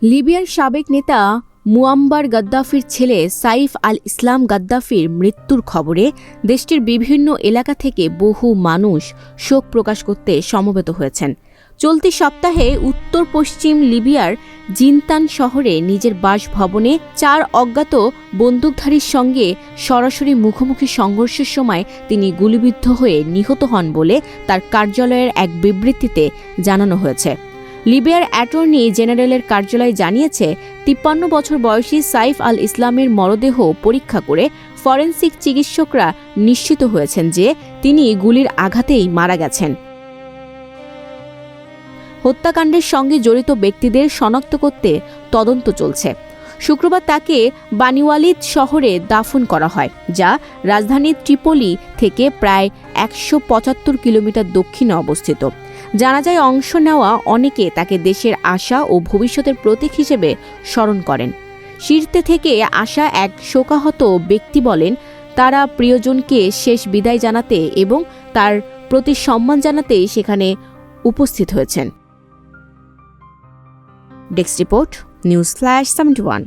লিবিয়ার সাবেক নেতা মুয়াম্বার গাদ্দাফির ছেলে সাইফ আল ইসলাম গাদ্দাফির মৃত্যুর খবরে দেশটির বিভিন্ন এলাকা থেকে বহু মানুষ শোক প্রকাশ করতে সমবেত হয়েছেন। চলতি সপ্তাহে উত্তর পশ্চিম লিবিয়ার জিনতান শহরে নিজের বাসভবনে 4 অজ্ঞাত বন্দুকধারীর সঙ্গে সরাসরি মুখোমুখি সংঘর্ষের সময় তিনি গুলিবিদ্ধ হয়ে নিহত হন বলে তার কার্যালয়ের এক বিবৃতিতে জানানো হয়েছে। লিবিয়ার অ্যাটর্নি জেনারেলের কার্যালয় জানিয়েছে 53 বছর বয়সী সাইফ আল ইসলামের মরদেহ পরীক্ষা করে ফরেনসিক চিকিৎসকরা নিশ্চিত হয়েছেন যে তিনি গুলির আঘাতেই মারা গেছেন। হত্যাকাণ্ডের সঙ্গে জড়িত ব্যক্তিদের শনাক্ত করতে তদন্ত চলছে। শুক্রবার তাকে বানিওয়ালিদ শহরে দাফন করা হয়, যা রাজধানী ত্রিপোলি থেকে প্রায় 175 কিলোমিটার দক্ষিণে অবস্থিত। জানাজায় অংশ নেওয়া অনেকে তাকে দেশের আশা ও ভবিষ্যতের প্রতীক হিসেবে স্মরণ করেন। শীর্ষে থেকে আসা এক শোকাহত ব্যক্তি বলেন, তারা প্রিয়জনকে শেষ বিদায় জানাতে এবং তার প্রতি সম্মান জানাতে সেখানে উপস্থিত হয়েছেন। Desk report, news flash 71।